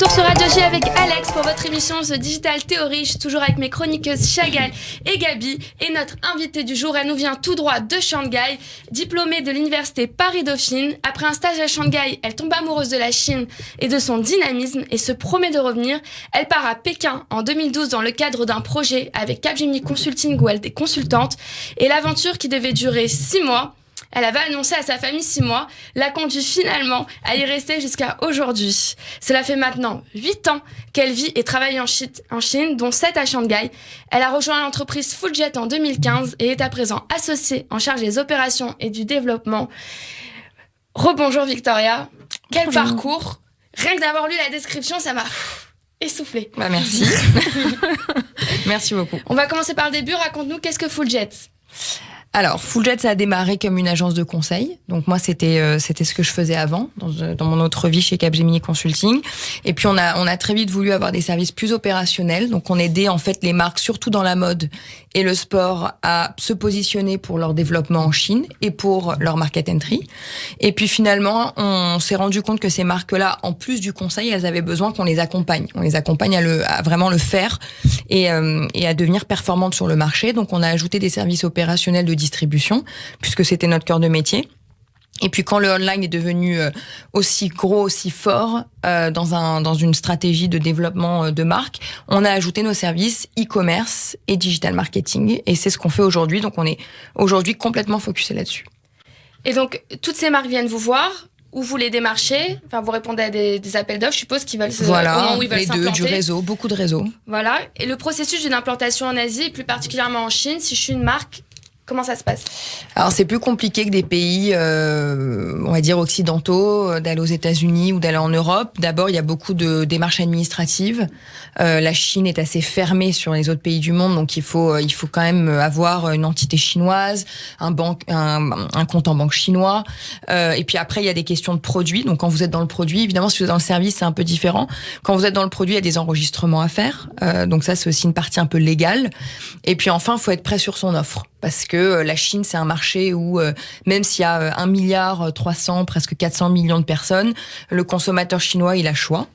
retour sur Radio J avec Alex pour votre émission The Digital Theory. Je suis toujours avec mes chroniqueuses Chagal et Gabi. Et notre invitée du jour, elle nous vient tout droit de Shanghai, diplômée de l'université Paris-Dauphine. Après un stage à Shanghai, elle tombe amoureuse de la Chine et de son dynamisme et se promet de revenir. Elle part à Pékin en 2012 dans le cadre d'un projet avec Capgemini Consulting où elle est consultante. Et l'aventure qui devait durer 6 mois, elle avait annoncé à sa famille 6 mois, l'a conduit finalement à y rester jusqu'à aujourd'hui. Cela fait maintenant 8 ans qu'elle vit et travaille en Chine, dont 7 à Shanghai. Elle a rejoint l'entreprise Fulljet en 2015 et est à présent associée en charge des opérations et du développement. Rebonjour Victoria. Quel Bonjour. Parcours. Rien que d'avoir lu la description, ça m'a essoufflée. Bah merci. Merci beaucoup. On va commencer par le début. Raconte-nous, qu'est-ce que Fulljet ? Alors, Fulljet, ça a démarré comme une agence de conseil. Donc moi, c'était ce que je faisais avant, dans mon autre vie chez Capgemini Consulting. Et puis on a très vite voulu avoir des services plus opérationnels. Donc on aidait en fait les marques, surtout dans la mode et le sport, à se positionner pour leur développement en Chine et pour leur market entry. Et puis finalement, on s'est rendu compte que ces marques-là, en plus du conseil, elles avaient besoin qu'on les accompagne. On les accompagne à vraiment le faire et à devenir performantes sur le marché. Donc on a ajouté des services opérationnels de distribution, puisque c'était notre cœur de métier. Et puis quand le online est devenu aussi gros, aussi fort dans une stratégie de développement de marque, on a ajouté nos services e-commerce et digital marketing. Et c'est ce qu'on fait aujourd'hui. Donc on est aujourd'hui complètement focusé là-dessus. Et donc, toutes ces marques viennent vous voir ou vous les démarchez, enfin vous répondez à des appels d'offres, je suppose qu'ils veulent au moment où ils veulent s'implanter. Les deux, du réseau, beaucoup de réseaux. Voilà. Et le processus d'une implantation en Asie, et plus particulièrement en Chine, si je suis une marque, comment ça se passe ? Alors c'est plus compliqué que des pays, on va dire occidentaux, d'aller aux États-Unis ou d'aller en Europe. D'abord, il y a beaucoup de démarches administratives. La Chine est assez fermée sur les autres pays du monde, donc il faut quand même avoir une entité chinoise, un compte en banque chinois. Et puis après, il y a des questions de produits. Donc quand vous êtes dans le produit, évidemment, si vous êtes dans le service, c'est un peu différent. Quand vous êtes dans le produit, il y a des enregistrements à faire. Donc ça, c'est aussi une partie un peu légale. Et puis enfin, il faut être prêt sur son offre. Parce que la Chine, c'est un marché où, même s'il y a 1,3 milliard, presque 400 millions de personnes, le consommateur chinois, il a choix.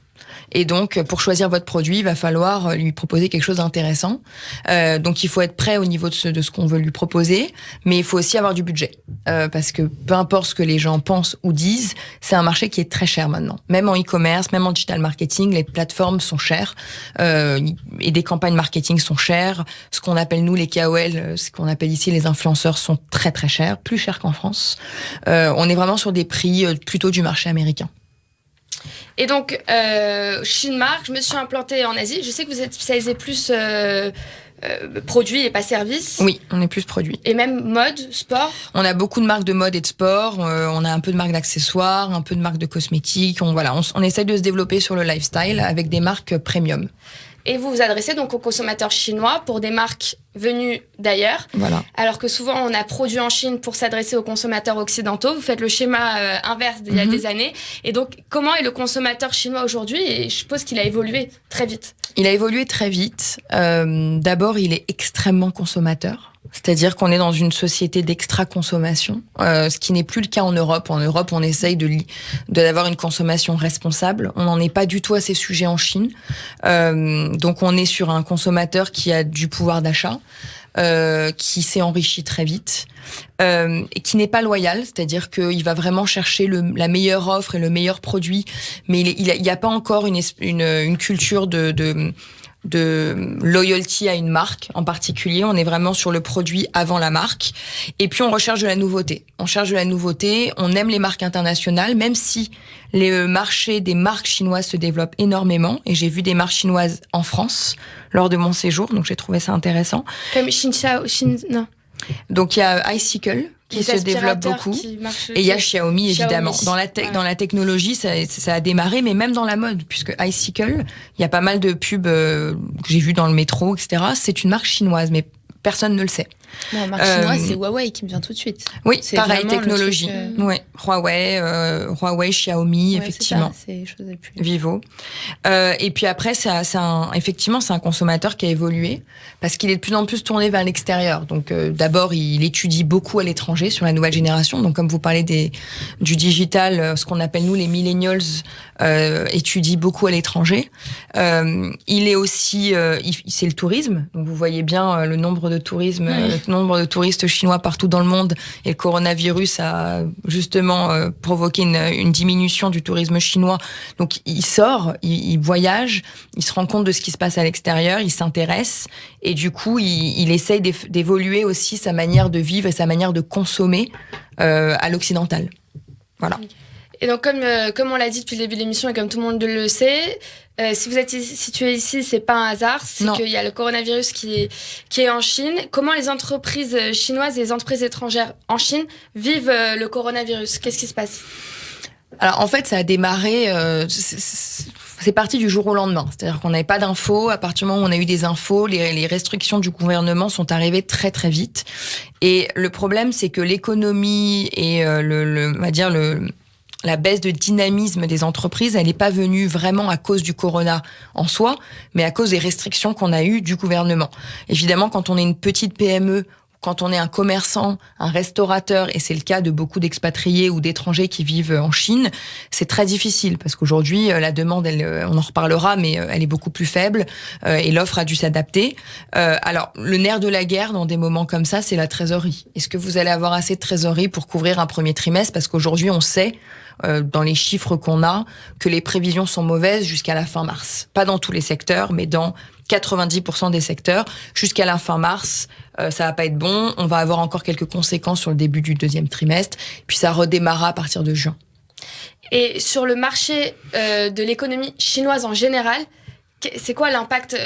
Et donc, pour choisir votre produit, il va falloir lui proposer quelque chose d'intéressant. Donc, il faut être prêt au niveau de ce qu'on veut lui proposer, mais il faut aussi avoir du budget. Parce que peu importe ce que les gens pensent ou disent, c'est un marché qui est très cher maintenant. Même en e-commerce, même en digital marketing, les plateformes sont chères et des campagnes marketing sont chères. Ce qu'on appelle, nous, les KOL, ce qu'on appelle ici les influenceurs, sont très, très chers, plus chers qu'en France. On est vraiment sur des prix plutôt du marché américain. Et donc, je suis une marque, je me suis implantée en Asie. Je sais que vous êtes spécialisé plus produits et pas services. Oui, on est plus produits. Et même mode, sport. On a beaucoup de marques de mode et de sport. On a un peu de marques d'accessoires, un peu de marques de cosmétiques. On essaye de se développer sur le lifestyle avec des marques premium. Et vous vous adressez donc aux consommateurs chinois pour des marques venues d'ailleurs. Voilà. Alors que souvent, on a produit en Chine pour s'adresser aux consommateurs occidentaux. Vous faites le schéma inverse d'il y a des années. Et donc, comment est le consommateur chinois aujourd'hui ? Et je suppose qu'il a évolué très vite. Il a évolué très vite. D'abord, il est extrêmement consommateur. C'est-à-dire qu'on est dans une société d'extra-consommation, ce qui n'est plus le cas en Europe. En Europe, on essaye d'avoir une consommation responsable. On n'en est pas du tout à ces sujets en Chine. Donc, on est sur un consommateur qui a du pouvoir d'achat, qui s'est enrichi très vite, et qui n'est pas loyal, c'est-à-dire qu'il va vraiment chercher la meilleure offre et le meilleur produit, mais il y a pas encore une culture de loyalty à une marque en particulier. On est vraiment sur le produit avant la marque. Et puis, on recherche de la nouveauté. On cherche de la nouveauté. On aime les marques internationales, même si les marchés des marques chinoises se développent énormément. Et j'ai vu des marques chinoises en France lors de mon séjour. Donc, j'ai trouvé ça intéressant. Comme non. Donc, il y a Icicle qui se développe beaucoup. Et il y a Xiaomi, évidemment. Dans la technologie, ça a démarré, mais même dans la mode, puisque Icicle, il y a pas mal de pubs que j'ai vues dans le métro, etc. C'est une marque chinoise, mais personne ne le sait. La marque chinoise, c'est Huawei qui me vient tout de suite. Oui, c'est pareil, technologie. Ouais. Huawei, Xiaomi, effectivement. C'est les choses les plus... Vivo. Et puis après, effectivement, c'est un consommateur qui a évolué parce qu'il est de plus en plus tourné vers l'extérieur. Donc d'abord, il étudie beaucoup à l'étranger sur la nouvelle génération. Donc comme vous parlez du digital, ce qu'on appelle nous les millennials, étudie beaucoup à l'étranger. Il est aussi, c'est le tourisme. Donc vous voyez bien le nombre de touristes chinois partout dans le monde. Et le coronavirus a justement provoqué une diminution du tourisme chinois. Donc il sort, il voyage, il se rend compte de ce qui se passe à l'extérieur, il s'intéresse et du coup il essaye d'évoluer aussi sa manière de vivre et sa manière de consommer à l'occidental. Voilà. Et donc comme on l'a dit depuis le début de l'émission et comme tout le monde le sait, si vous êtes situé ici, c'est pas un hasard, c'est qu'il y a le coronavirus qui est en Chine. Comment les entreprises chinoises et les entreprises étrangères en Chine vivent le coronavirus? Qu'est-ce qui se passe? Alors en fait, ça a démarré, c'est parti du jour au lendemain. C'est-à-dire qu'on n'avait pas d'infos. À partir du moment où on a eu des infos, les restrictions du gouvernement sont arrivées très très vite. Et le problème, c'est que l'économie et on va dire la baisse de dynamisme des entreprises, elle n'est pas venue vraiment à cause du corona en soi, mais à cause des restrictions qu'on a eues du gouvernement. Évidemment, quand on est une petite PME, quand on est un commerçant, un restaurateur, et c'est le cas de beaucoup d'expatriés ou d'étrangers qui vivent en Chine, c'est très difficile parce qu'aujourd'hui, la demande, on en reparlera, mais elle est beaucoup plus faible et l'offre a dû s'adapter. Alors, le nerf de la guerre dans des moments comme ça, c'est la trésorerie. Est-ce que vous allez avoir assez de trésorerie pour couvrir un premier trimestre? Parce qu'aujourd'hui, on sait, dans les chiffres qu'on a, que les prévisions sont mauvaises jusqu'à la fin mars. Pas dans tous les secteurs, mais dans 90% des secteurs. Jusqu'à la fin mars, ça va pas être bon. On va avoir encore quelques conséquences sur le début du deuxième trimestre. Puis ça redémarrera à partir de juin. Et sur le marché de l'économie chinoise en général, c'est quoi l'impact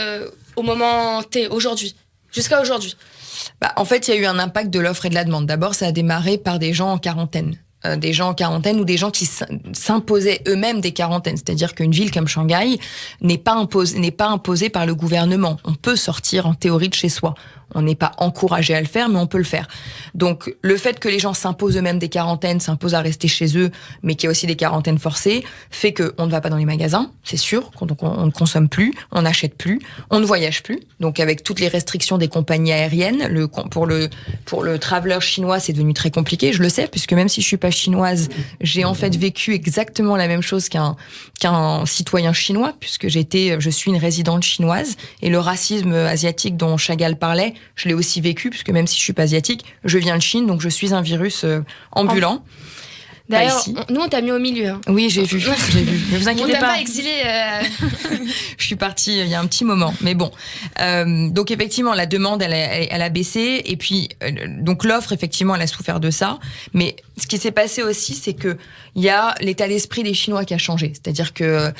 au moment T, aujourd'hui, jusqu'à aujourd'hui? En fait, il y a eu un impact de l'offre et de la demande. D'abord, ça a démarré par des gens en quarantaine. Des gens en quarantaine ou des gens qui s'imposaient eux-mêmes des quarantaines. C'est-à-dire qu'une ville comme Shanghai n'est pas imposée par le gouvernement. On peut sortir en théorie de chez soi. On n'est pas encouragé à le faire, mais on peut le faire. Donc, le fait que les gens s'imposent eux-mêmes des quarantaines, s'imposent à rester chez eux, mais qu'il y a aussi des quarantaines forcées, fait qu'on ne va pas dans les magasins, c'est sûr. Donc, on ne consomme plus, on n'achète plus, on ne voyage plus. Donc, avec toutes les restrictions des compagnies aériennes, pour le traveler chinois, c'est devenu très compliqué. Je le sais, puisque même si je suis pas chinoise, j'ai en fait vécu exactement la même chose qu'un citoyen chinois, puisque je suis une résidente chinoise, et le racisme asiatique dont Chagall parlait, je l'ai aussi vécu, puisque même si je suis pas asiatique, je viens de Chine, donc je suis un virus ambulant. D'ailleurs, nous, on t'a mis au milieu. Hein. Oui, j'ai vu. Ne vous inquiétez pas. On t'a pas exilé. Je suis partie il y a un petit moment, mais bon. Donc effectivement, la demande, elle a baissé, et puis donc l'offre, effectivement, elle a souffert de ça. Mais ce qui s'est passé aussi, c'est que il y a l'état d'esprit des Chinois qui a changé. C'est-à-dire que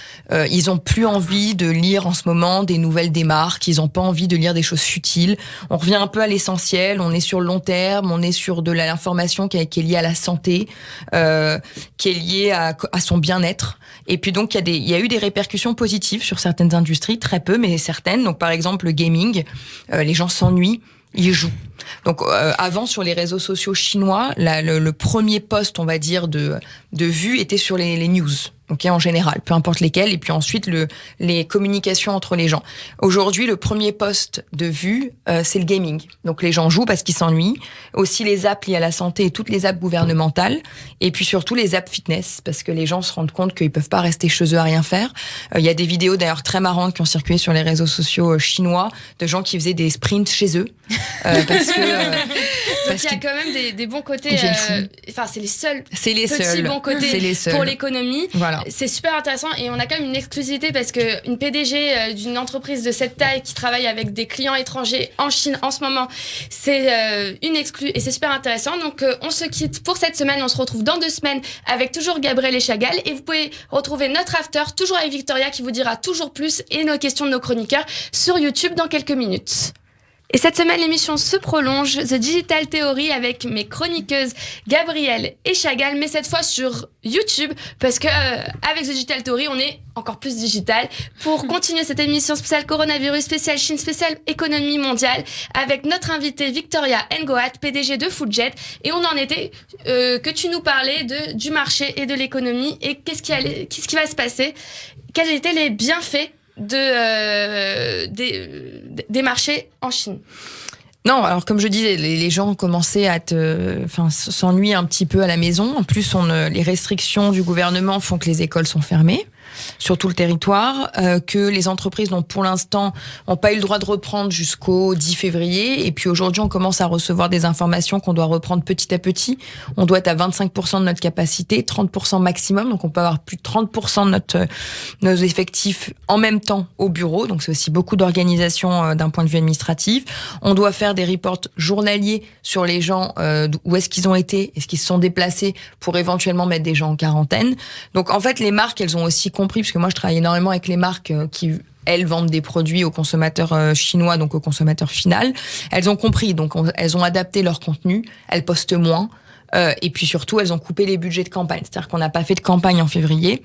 ils ont plus envie de lire en ce moment des nouvelles des marques. Ils ont pas envie de lire des choses futiles. On revient un peu à l'essentiel. On est sur le long terme. On est sur de l'information qui est liée à la santé. Qui est lié à son bien-être. Et puis donc, il y a eu des répercussions positives sur certaines industries, très peu, mais certaines. Donc, par exemple, le gaming, les gens s'ennuient, ils jouent. Donc, avant, sur les réseaux sociaux chinois, le premier post, on va dire, de vue était sur les news. Okay, en général, peu importe lesquels, et puis ensuite les communications entre les gens. Aujourd'hui, le premier poste de vue, c'est le gaming. Donc les gens jouent parce qu'ils s'ennuient. Aussi les apps liées à la santé et toutes les apps gouvernementales, et puis surtout les apps fitness, parce que les gens se rendent compte qu'ils peuvent pas rester chez eux à rien faire. Il y a des vidéos d'ailleurs très marrantes qui ont circulé sur les réseaux sociaux chinois de gens qui faisaient des sprints chez eux, parce il y a quand même des bons côtés. Enfin, c'est les seuls petits bons côtés pour l'économie. Voilà. C'est super intéressant et on a quand même une exclusivité parce qu'une PDG d'une entreprise de cette taille qui travaille avec des clients étrangers en Chine en ce moment, c'est une exclue et c'est super intéressant. Donc on se quitte pour cette semaine, on se retrouve dans 2 semaines avec toujours Gabriel et Chagall et vous pouvez retrouver notre after toujours avec Victoria qui vous dira toujours plus et nos questions de nos chroniqueurs sur YouTube dans quelques minutes. Et cette semaine, l'émission se prolonge, The Digital Theory, avec mes chroniqueuses Gabrielle et Chagall, mais cette fois sur YouTube, parce que avec The Digital Theory, on est encore plus digital, pour continuer cette émission spéciale coronavirus, spéciale Chine, spéciale économie mondiale, avec notre invitée Victoria Ngoat, PDG de Foodjet, et on en était que tu nous parlais du marché et de l'économie, et qu'est-ce qui va se passer, quels étaient les bienfaits des marchés en Chine. Non, alors comme je disais, les gens commençaient à s'ennuyer un petit peu à la maison. En plus, les restrictions du gouvernement font que les écoles sont fermées sur tout le territoire, que les entreprises pour l'instant n'ont pas eu le droit de reprendre jusqu'au 10 février. Et puis aujourd'hui, on commence à recevoir des informations qu'on doit reprendre petit à petit. On doit être à 25% de notre capacité, 30% maximum. Donc on peut avoir plus de 30% de nos effectifs en même temps au bureau. Donc c'est aussi beaucoup d'organisation d'un point de vue administratif. On doit faire des reports journaliers sur les gens, où est-ce qu'ils ont été, est-ce qu'ils se sont déplacés pour éventuellement mettre des gens en quarantaine. Donc en fait, les marques, elles ont aussi compris, parce que moi je travaille énormément avec les marques qui elles vendent des produits aux consommateurs chinois, donc au consommateur final. Elles ont compris, donc elles ont adapté leur contenu, elles postent moins. Et puis surtout, elles ont coupé les budgets de campagne. C'est-à-dire qu'on n'a pas fait de campagne en février.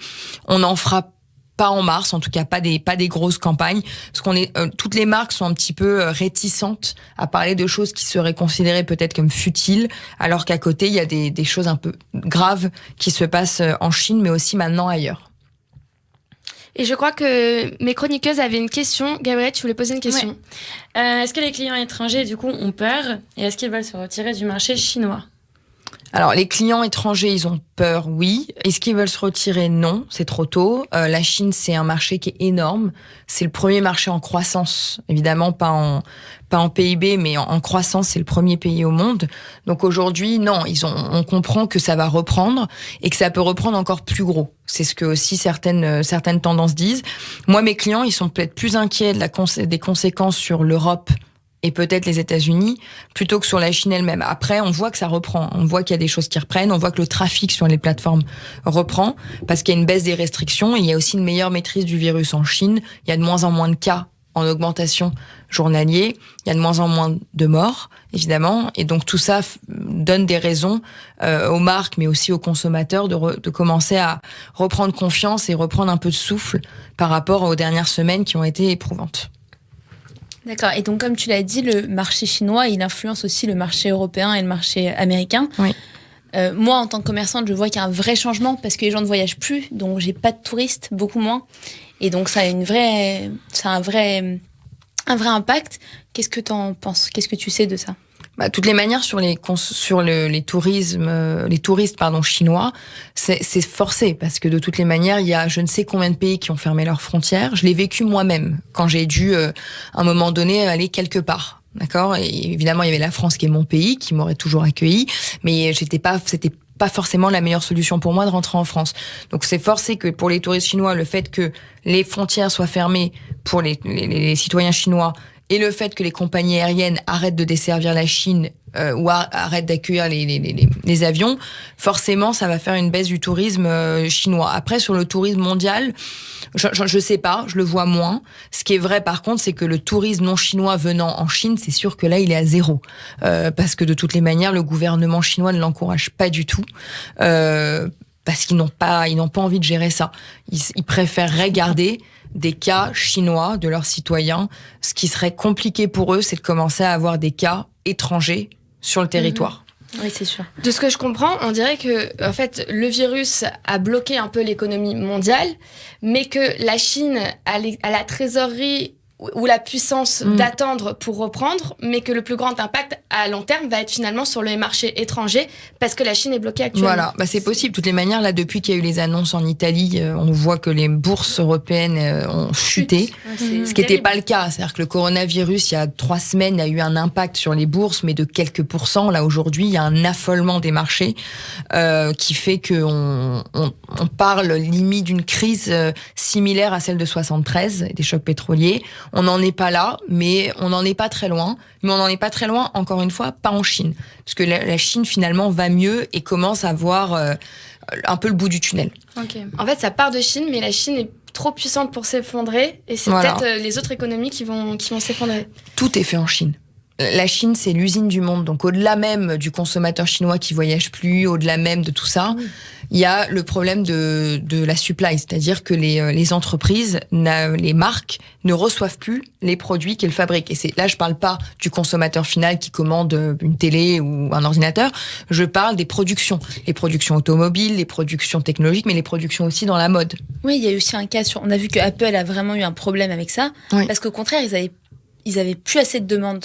On n'en fera pas en mars, en tout cas pas des grosses campagnes, parce toutes les marques sont un petit peu réticentes à parler de choses qui seraient considérées peut-être comme futiles, alors qu'à côté il y a des choses un peu graves qui se passent en Chine, mais aussi maintenant ailleurs. Et je crois que mes chroniqueuses avaient une question. Gabrielle, tu voulais poser une question. Ouais. Est-ce que les clients étrangers, du coup, ont peur, et est-ce qu'ils veulent se retirer du marché chinois ? Alors, les clients étrangers, ils ont peur, oui. Est-ce qu'ils veulent se retirer ? Non, c'est trop tôt. La Chine, c'est un marché qui est énorme. C'est le premier marché en croissance, évidemment, pas en PIB, mais en croissance, c'est le premier pays au monde. Donc aujourd'hui, non, on comprend que ça va reprendre et que ça peut reprendre encore plus gros. C'est ce que aussi certaines tendances disent. Moi, mes clients, ils sont peut-être plus inquiets des conséquences sur l'Europe et peut-être les États-Unis, plutôt que sur la Chine elle-même. Après, on voit que ça reprend. On voit qu'il y a des choses qui reprennent. On voit que le trafic sur les plateformes reprend parce qu'il y a une baisse des restrictions et il y a aussi une meilleure maîtrise du virus en Chine. Il y a de moins en moins de cas en augmentation journalier. Il y a de moins en moins de morts, évidemment. Et donc, tout ça donne des raisons aux marques, mais aussi aux consommateurs de commencer à reprendre confiance et reprendre un peu de souffle par rapport aux dernières semaines qui ont été éprouvantes. D'accord. Et donc, comme tu l'as dit, le marché chinois, il influence aussi le marché européen et le marché américain. Oui. Moi, en tant que commerçante, je vois qu'il y a un vrai changement parce que les gens ne voyagent plus, donc j'ai pas de touristes, beaucoup moins. Et donc, ça a un vrai impact. Qu'est-ce que t'en penses ? Qu'est-ce que tu sais de ça ? Toutes les manières sur les touristes chinois, c'est forcé parce que de toutes les manières, il y a je ne sais combien de pays qui ont fermé leurs frontières. Je l'ai vécu moi-même quand j'ai dû à un moment donné aller quelque part. D'accord ? Et évidemment, il y avait la France qui est mon pays, qui m'aurait toujours accueilli, mais c'était pas forcément la meilleure solution pour moi de rentrer en France. Donc c'est forcé que pour les touristes chinois, le fait que les frontières soient fermées pour les citoyens chinois et le fait que les compagnies aériennes arrêtent de desservir la Chine ou arrêtent d'accueillir les avions, forcément, ça va faire une baisse du tourisme chinois. Après, sur le tourisme mondial, je sais pas, je le vois moins. Ce qui est vrai, par contre, c'est que le tourisme non chinois venant en Chine, c'est sûr que là, il est à zéro. Parce que de toutes les manières, le gouvernement chinois ne l'encourage pas du tout. Parce qu'ils n'ont pas envie de gérer ça. Ils préféreraient garder des cas chinois de leurs citoyens. Ce qui serait compliqué pour eux, c'est de commencer à avoir des cas étrangers sur le territoire. Oui, c'est sûr. De ce que je comprends, on dirait que en fait, le virus a bloqué un peu l'économie mondiale, mais que la Chine a la trésorerie ou la puissance d'attendre pour reprendre, mais que le plus grand impact à long terme va être finalement sur les marchés étrangers parce que la Chine est bloquée actuellement. Voilà, c'est possible. De toutes les manières, là, depuis qu'il y a eu les annonces en Italie, on voit que les bourses européennes ont chuté, ce qui n'était pas le cas. C'est-à-dire que le coronavirus, il y a 3 semaines, a eu un impact sur les bourses, mais de quelques pourcents. Là, aujourd'hui, il y a un affolement des marchés qui fait qu'on parle limite d'une crise similaire à celle de 73, des chocs pétroliers. On n'en est pas là, mais on n'en est pas très loin. Mais on n'en est pas très loin, encore une fois, pas en Chine. Parce que la Chine, finalement, va mieux et commence à voir un peu le bout du tunnel. Okay. En fait, ça part de Chine, mais la Chine est trop puissante pour s'effondrer. Et c'est peut-être les autres économies qui vont s'effondrer. Tout est fait en Chine. la Chine, c'est l'usine du monde. Donc, au-delà même du consommateur chinois qui voyage plus, au-delà même de tout ça, il y a le problème de la supply. C'est-à-dire que les entreprises, les marques ne reçoivent plus les produits qu'elles fabriquent. Et là, je parle pas du consommateur final qui commande une télé ou un ordinateur. Je parle des productions. Les productions automobiles, les productions technologiques, mais les productions aussi dans la mode. Oui, il y a eu aussi un cas on a vu que Apple a vraiment eu un problème avec ça. Oui. Parce qu'au contraire, ils avaient plus assez de demandes.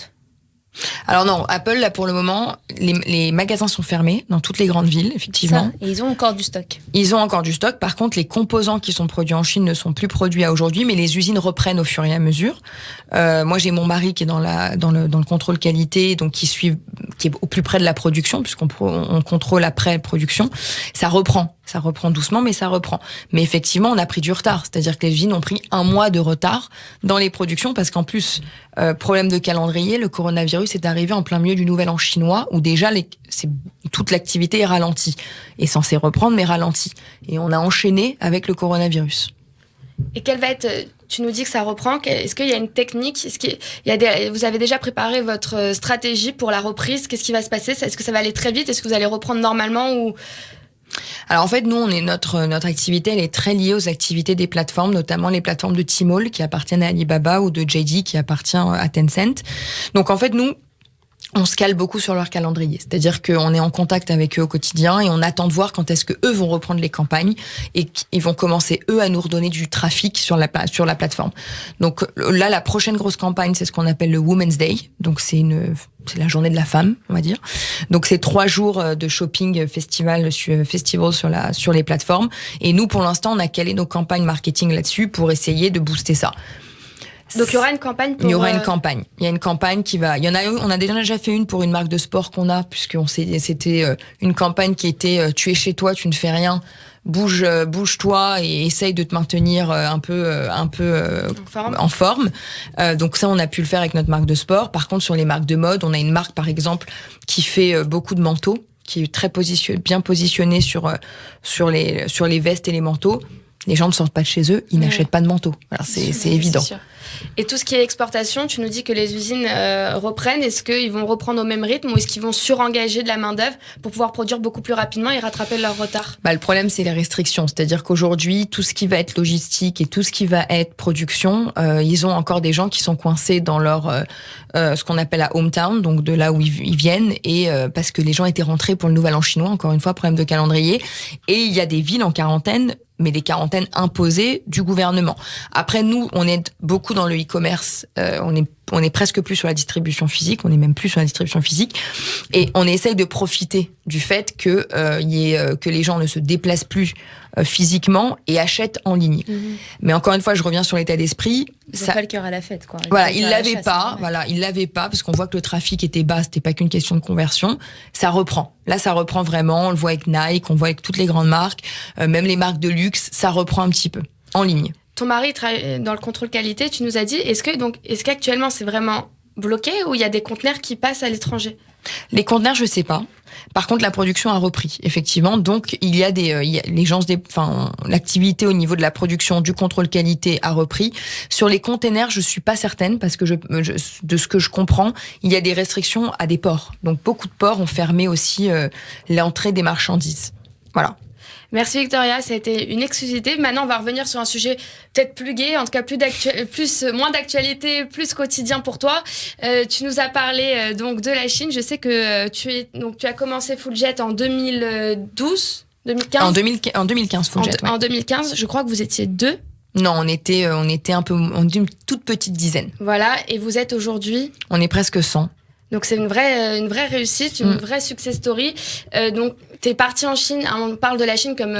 Alors non, Apple, là, pour le moment, les magasins sont fermés dans toutes les grandes villes, effectivement. Ça, et ils ont encore du stock. Ils ont encore du stock. Par contre, les composants qui sont produits en Chine ne sont plus produits à aujourd'hui, mais les usines reprennent au fur et à mesure. Moi, j'ai mon mari qui est dans le contrôle qualité, donc qui est au plus près de la production, puisqu'on contrôle après production. Ça reprend doucement, mais ça reprend. Mais effectivement, on a pris du retard. C'est-à-dire que les usines ont pris 1 mois de retard dans les productions, parce qu'en plus, problème de calendrier, le coronavirus est arrivé en plein milieu du Nouvel An chinois, où déjà toute l'activité est ralentie. Est censée reprendre, mais ralentie. Et on a enchaîné avec le coronavirus. Et quelle va être... Tu nous dis que ça reprend. Est-ce qu'il y a une technique? Vous avez déjà préparé votre stratégie pour la reprise? Qu'est-ce qui va se passer? Est-ce que ça va aller très vite? Est-ce que vous allez reprendre normalement ou... Alors en fait, nous, notre activité, elle est très liée aux activités des plateformes, notamment les plateformes de Tmall qui appartiennent à Alibaba ou de JD qui appartient à Tencent. Donc en fait, nous, on se cale beaucoup sur leur calendrier. C'est-à-dire qu'on est en contact avec eux au quotidien et on attend de voir quand est-ce que eux vont reprendre les campagnes et ils vont commencer, eux, à nous redonner du trafic sur la plateforme. Donc là, la prochaine grosse campagne, c'est ce qu'on appelle le Women's Day. Donc c'est la journée de la femme, on va dire. Donc c'est 3 jours de shopping festival sur les plateformes. Et nous, pour l'instant, on a calé nos campagnes marketing là-dessus pour essayer de booster ça. Donc il y aura une campagne pour... Il y aura une campagne. Il y a une campagne qui va... On a déjà fait une pour une marque de sport qu'on a, c'était une campagne qui était tu es chez toi, tu ne fais rien, bouge-toi et essaye de te maintenir un peu en forme. Donc ça, on a pu le faire avec notre marque de sport. Par contre, sur les marques de mode, on a une marque, par exemple, qui fait beaucoup de manteaux, qui est bien positionnée sur les vestes et les manteaux. Les gens ne sortent pas de chez eux, ils n'achètent pas de manteaux. Alors, c'est évident. C'est sûr. Et tout ce qui est exportation, tu nous dis que les usines reprennent. Est-ce qu'ils vont reprendre au même rythme ou est-ce qu'ils vont surengager de la main-d'œuvre pour pouvoir produire beaucoup plus rapidement et rattraper leur retard? Le problème, c'est les restrictions. C'est-à-dire qu'aujourd'hui, tout ce qui va être logistique et tout ce qui va être production, ils ont encore des gens qui sont coincés dans leur ce qu'on appelle la hometown, donc de là où ils viennent, et parce que les gens étaient rentrés pour le Nouvel An chinois, encore une fois, problème de calendrier. Et il y a des villes en quarantaine, mais des quarantaines imposées du gouvernement. Après, nous, on est beaucoup dans le e-commerce. On est presque plus sur la distribution physique. On est même plus sur la distribution physique. Et on essaye de profiter du fait que les gens ne se déplacent plus physiquement et achètent en ligne. Mais encore une fois, je reviens sur l'état d'esprit. Ils n'ont pas le cœur à la fête, quoi. Voilà, ils l'avaient pas. Voilà, ils l'avaient pas parce qu'on voit que le trafic était bas. C'était pas qu'une question de conversion. Ça reprend. Là, ça reprend vraiment. On le voit avec Nike, on le voit avec toutes les grandes marques, même les marques de luxe. Ça reprend un petit peu en ligne. Ton mari travaille dans le contrôle qualité. Tu nous as dit, est-ce qu'actuellement c'est vraiment bloqué ou il y a des conteneurs qui passent à l'étranger? Les conteneurs, je sais pas. Par contre, la production a repris, effectivement. Donc, l'activité au niveau de la production, du contrôle qualité a repris. Sur les containers, je suis pas certaine parce que de ce que je comprends, il y a des restrictions à des ports. Donc, beaucoup de ports ont fermé aussi l'entrée des marchandises. Voilà. Merci Victoria, ça a été une exclusivité. Maintenant, on va revenir sur un sujet peut-être plus gai, en tout cas moins d'actualité, plus quotidien pour toi. Tu nous as parlé donc de la Chine. Je sais que tu as commencé Fulljet en 2012, 2015. En 2015 Fulljet. En 2015, je crois que vous étiez 2. Non, on était une toute petite dizaine. Voilà, et vous êtes aujourd'hui? On est presque 100. Donc c'est une vraie réussite, une vraie success story. Donc t'es parti en Chine, on parle de la Chine comme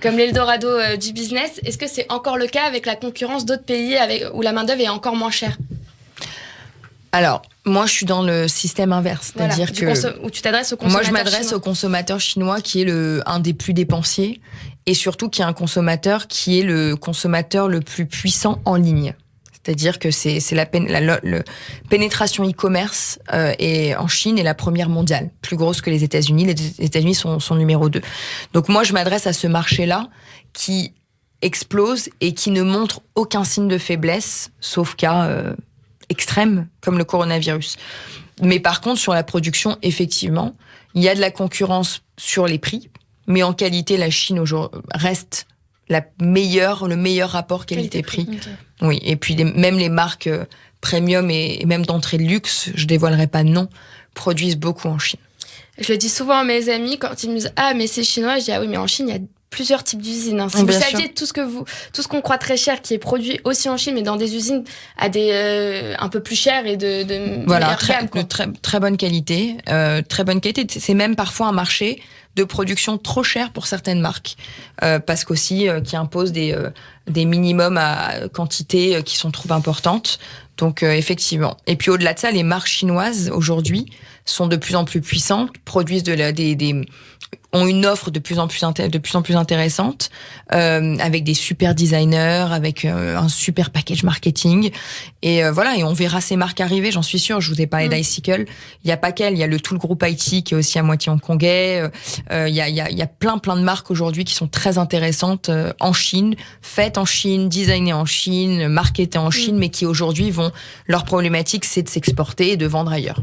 comme l'Eldorado du business. Est-ce que c'est encore le cas avec la concurrence d'autres pays où la main-d'œuvre est encore moins chère? Alors, moi, je suis dans le système inverse, c'est-à-dire où tu t'adresses au consommateur. Moi, je m'adresse au consommateur chinois qui est un des plus dépensiers et surtout qui est un consommateur qui est le consommateur le plus puissant en ligne. C'est-à-dire que c'est la pénétration e-commerce en Chine est la première mondiale, plus grosse que les États-Unis. Les États-Unis sont numéro 2. Donc moi, je m'adresse à ce marché-là qui explose et qui ne montre aucun signe de faiblesse, sauf cas extrêmes comme le coronavirus. Mais par contre, sur la production, effectivement, il y a de la concurrence sur les prix, mais en qualité, la Chine reste le meilleur rapport qualité-prix. Okay. Oui, et puis même les marques premium et même d'entrée de luxe, je dévoilerai pas de nom, produisent beaucoup en Chine. Je le dis souvent à mes amis quand ils me disent « Ah, mais c'est chinois », je dis « Ah oui, mais en Chine, il y a plusieurs types d'usines. Si vous saviez tout ce qu'on croit très cher qui est produit aussi en Chine, mais dans des usines à des un peu plus chères et de voilà, gamme, de très bonne qualité. Très bonne qualité. C'est même parfois un marché de production trop cher pour certaines marques, parce qu'aussi qui imposent des minimums à quantité qui sont trop importantes. Donc effectivement. Et puis au-delà de ça, les marques chinoises aujourd'hui sont de plus en plus puissantes, produisent ont une offre de plus en plus intéressante, avec des super designers, avec un super package marketing. Et voilà, et on verra ces marques arriver, j'en suis sûre. Je vous ai parlé d'Icicle. Il y a pas qu'elle, il y a tout le groupe IT qui est aussi à moitié hongkongais. Il y a plein de marques aujourd'hui qui sont très intéressantes en Chine, faites en Chine, designées en Chine, marketées en Chine, mais qui aujourd'hui leur problématique, c'est de s'exporter et de vendre ailleurs.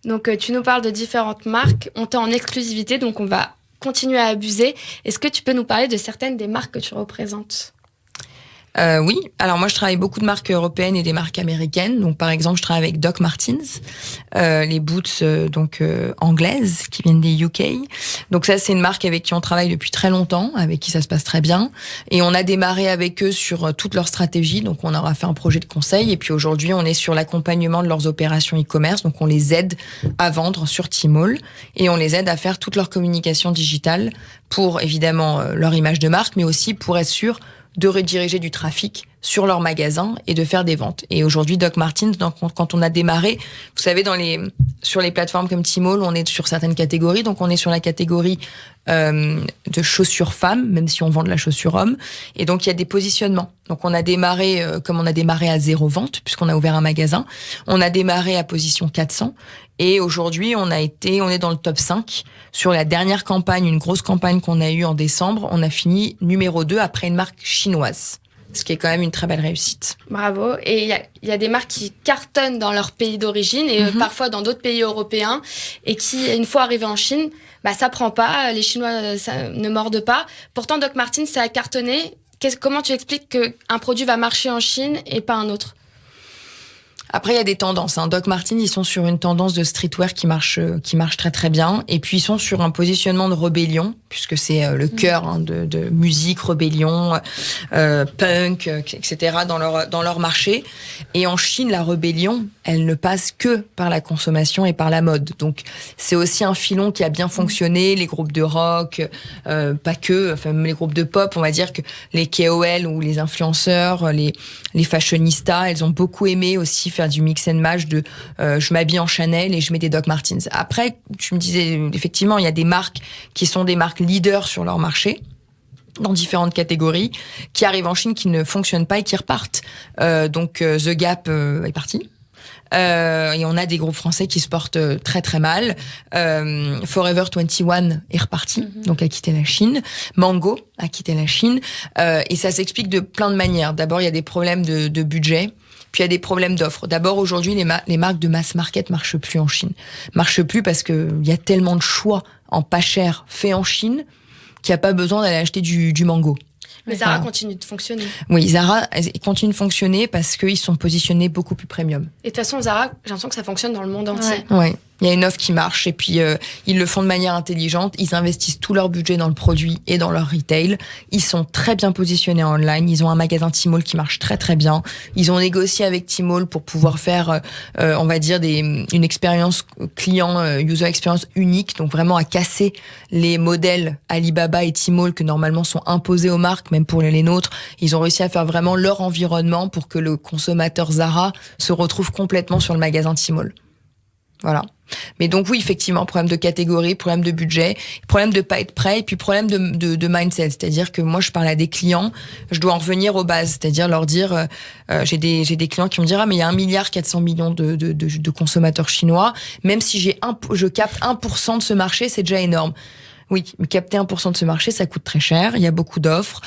Donc, tu nous parles de différentes marques. On t'a en exclusivité, donc on va continuer à abuser. Est-ce que tu peux nous parler de certaines des marques que tu représentes ? Oui, alors moi je travaille beaucoup de marques européennes et des marques américaines. Donc par exemple, je travaille avec Doc Martens, les boots anglaises qui viennent des UK. Donc ça c'est une marque avec qui on travaille depuis très longtemps, avec qui ça se passe très bien. Et on a démarré avec eux sur toute leur stratégie. Donc on aura fait un projet de conseil. Et puis aujourd'hui, on est sur l'accompagnement de leurs opérations e-commerce. Donc on les aide à vendre sur Tmall et on les aide à faire toute leur communication digitale pour évidemment leur image de marque, mais aussi pour être sûr de rediriger du trafic sur leur magasin et de faire des ventes. Et aujourd'hui, Doc Martens, quand on a démarré, vous savez, sur les plateformes comme Tmall, on est sur certaines catégories. Donc, on est sur la catégorie de chaussures femmes, même si on vend de la chaussure homme. Et donc, il y a des positionnements. Donc, on a démarré, comme on a démarré à 0 vente, puisqu'on a ouvert un magasin. On a démarré à position 400. Et aujourd'hui, on est dans le top 5. Sur la dernière campagne, une grosse campagne qu'on a eue en décembre, on a fini numéro 2 après une marque chinoise. Ce qui est quand même une très belle réussite. Bravo. Et il y a des marques qui cartonnent dans leur pays d'origine et parfois dans d'autres pays européens et qui, une fois arrivées en Chine, ça prend pas. Les Chinois ça ne mordent pas. Pourtant, Doc Martens, ça a cartonné. Comment tu expliques qu'un produit va marcher en Chine et pas un autre ? Après, il y a des tendances. Doc Martens, ils sont sur une tendance de streetwear qui marche très très bien. Et puis, ils sont sur un positionnement de rébellion, puisque c'est le cœur de musique, rébellion, punk, etc. dans leur marché. Et en Chine, la rébellion, elle ne passe que par la consommation et par la mode. Donc, c'est aussi un filon qui a bien fonctionné. Les groupes de rock, pas que, enfin, les groupes de pop, on va dire que les KOL ou les influenceurs, les fashionistas, elles ont beaucoup aimé aussi faire du mix and match de je m'habille en Chanel et je mets des Doc Martens. Après, tu me disais, effectivement, il y a des marques qui sont des marques leaders sur leur marché, dans différentes catégories, qui arrivent en Chine, qui ne fonctionnent pas et qui repartent. Donc, The Gap est parti. Et on a des groupes français qui se portent très très mal. Forever 21 est reparti, donc a quitté la Chine. Mango a quitté la Chine. Et ça s'explique de plein de manières. D'abord, il y a des problèmes de budget. Puis il y a des problèmes d'offres. D'abord, aujourd'hui, les marques de mass market marchent plus en Chine. Marchent plus parce que il y a tellement de choix en pas cher fait en Chine qu'il n'y a pas besoin d'aller acheter du mango. Mais Zara continue de fonctionner. Oui, Zara continue de fonctionner parce qu'ils sont positionnés beaucoup plus premium. Et de toute façon, Zara, j'ai l'impression que ça fonctionne dans le monde entier. Ouais. Il y a une offre qui marche et puis ils le font de manière intelligente. Ils investissent tout leur budget dans le produit et dans leur retail. Ils sont très bien positionnés en online. Ils ont un magasin Tmall qui marche très très bien. Ils ont négocié avec Tmall pour pouvoir faire, on va dire, une expérience client, user experience unique. Donc vraiment à casser les modèles Alibaba et Tmall que normalement sont imposés aux marques, même pour les nôtres. Ils ont réussi à faire vraiment leur environnement pour que le consommateur Zara se retrouve complètement sur le magasin Tmall. Voilà. Mais donc oui, effectivement, problème de catégorie, problème de budget, problème de pas être prêt, et puis problème de mindset. C'est-à-dire que moi, je parle à des clients, je dois en revenir aux bases, c'est-à-dire leur dire, j'ai des clients qui vont me dire, mais il y a 1,4 milliard de consommateurs chinois, même si je capte 1% de ce marché, c'est déjà énorme. Oui, mais capter 1% de ce marché, ça coûte très cher. Il y a beaucoup d'offres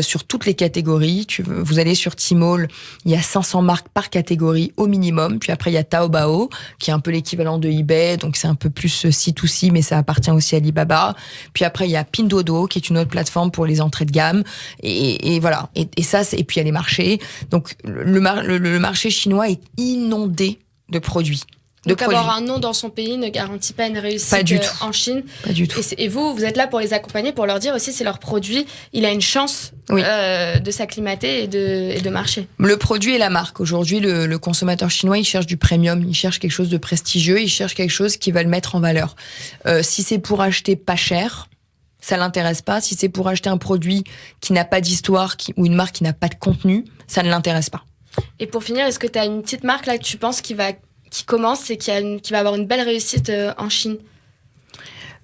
sur toutes les catégories. Vous allez sur Tmall, il y a 500 marques par catégorie au minimum. Puis après, il y a Taobao, qui est un peu l'équivalent de eBay, donc c'est un peu plus C2C, mais ça appartient aussi à Alibaba. Puis après, il y a Pinduoduo, qui est une autre plateforme pour les entrées de gamme. Et voilà. Et puis il y a les marchés. Donc le marché chinois est inondé de produits. Donc avoir un nom dans son pays ne garantit pas une réussite en Chine. Pas du tout. Et vous êtes là pour les accompagner, pour leur dire aussi c'est leur produit, il a une chance de s'acclimater et de marcher. Le produit et la marque. Aujourd'hui, le consommateur chinois, il cherche du premium, il cherche quelque chose de prestigieux, il cherche quelque chose qui va le mettre en valeur. Si c'est pour acheter pas cher, ça l'intéresse pas. Si c'est pour acheter un produit qui n'a pas d'histoire ou une marque qui n'a pas de contenu, ça ne l'intéresse pas. Et pour finir, est-ce que tu as une petite marque là que tu penses qui commence et qui va avoir une belle réussite en Chine?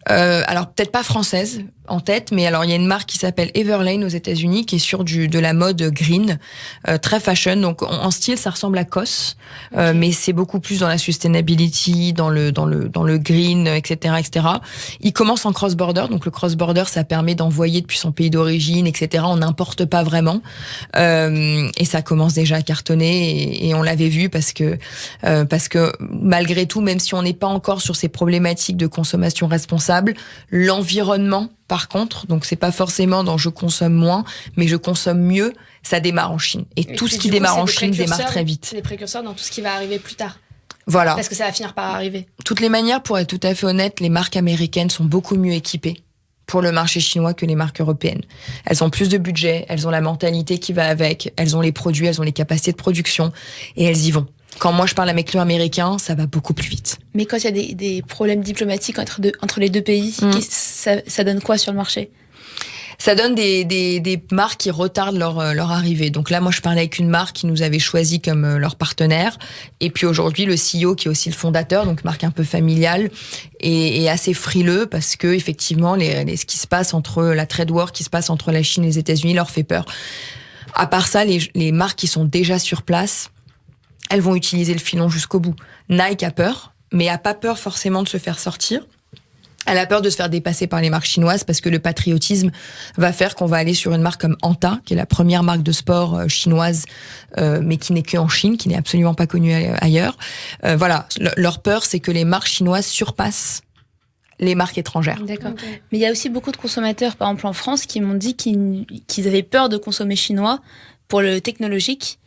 Alors peut-être pas française en tête, mais alors il y a une marque qui s'appelle Everlane aux États-Unis qui est sur de la mode green, très fashion. Donc en style, ça ressemble à COS, mais c'est beaucoup plus dans la sustainability, dans le green, etc., etc. Il commence en cross-border, donc le cross-border, ça permet d'envoyer depuis son pays d'origine, etc. On n'importe pas vraiment, et ça commence déjà à cartonner. Et on l'avait vu parce que malgré tout, même si on n'est pas encore sur ces problématiques de consommation responsable, l'environnement, par contre, donc c'est pas forcément dans je consomme moins, mais je consomme mieux, ça démarre en Chine. Et tout ce qui démarre en Chine démarre très vite. C'est des précurseurs dans tout ce qui va arriver plus tard. Voilà. Parce que ça va finir par arriver. Toutes les manières, pour être tout à fait honnête, les marques américaines sont beaucoup mieux équipées pour le marché chinois que les marques européennes. Elles ont plus de budget, elles ont la mentalité qui va avec, elles ont les produits, elles ont les capacités de production, et elles y vont. Quand moi je parle à mes clients américains, ça va beaucoup plus vite. Mais quand il y a des problèmes diplomatiques entre les deux pays, ça donne quoi sur le marché? Ça donne des marques qui retardent leur arrivée. Donc là, moi, je parlais avec une marque qui nous avait choisi comme leur partenaire. Et puis aujourd'hui, le CEO, qui est aussi le fondateur, donc marque un peu familiale, est assez frileux parce que effectivement, ce qui se passe la trade war qui se passe entre la Chine et les États-Unis leur fait peur. À part ça, les marques qui sont déjà sur place, elles vont utiliser le filon jusqu'au bout. Nike a peur, mais a pas peur forcément de se faire sortir. Elle a peur de se faire dépasser par les marques chinoises parce que le patriotisme va faire qu'on va aller sur une marque comme Anta, qui est la première marque de sport chinoise, mais qui n'est qu'en Chine, qui n'est absolument pas connue ailleurs. Voilà, leur peur, c'est que les marques chinoises surpassent les marques étrangères. D'accord. Okay. Mais il y a aussi beaucoup de consommateurs, par exemple en France, qui m'ont dit qu'ils avaient peur de consommer chinois pour le technologique.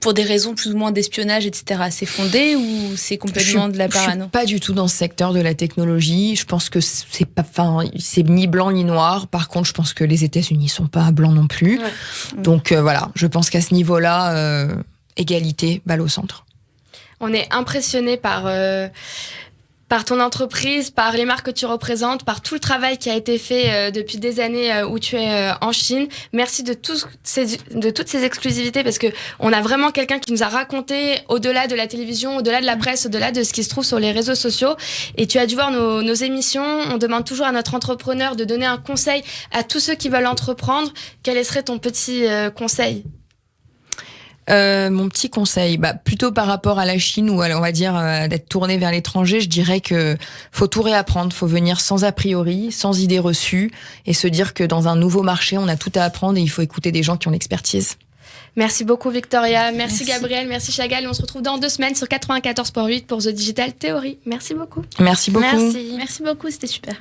Pour des raisons plus ou moins d'espionnage, etc. C'est fondé ou c'est complètement de la parano? Je suis pas du tout dans ce secteur de la technologie. Je pense que c'est ni blanc ni noir. Par contre, je pense que les États-Unis sont pas blancs non plus. Ouais. Donc voilà, je pense qu'à ce niveau-là, égalité, balle au centre. On est impressionné par ton entreprise, par les marques que tu représentes, par tout le travail qui a été fait depuis des années où tu es en Chine. Merci de toutes ces exclusivités parce que on a vraiment quelqu'un qui nous a raconté au-delà de la télévision, au-delà de la presse, au-delà de ce qui se trouve sur les réseaux sociaux. Et tu as dû voir nos émissions. On demande toujours à notre entrepreneur de donner un conseil à tous ceux qui veulent entreprendre. Quel serait ton petit conseil ? Mon petit conseil, plutôt par rapport à la Chine ou on va dire d'être tourné vers l'étranger, je dirais que faut tout réapprendre, faut venir sans a priori, sans idées reçues et se dire que dans un nouveau marché, on a tout à apprendre et il faut écouter des gens qui ont l'expertise. Merci beaucoup Victoria, merci Gabriel, merci Chagall et on se retrouve dans 2 semaines sur 94.8 pour The Digital Theory. Merci beaucoup. Merci beaucoup. Merci beaucoup, c'était super.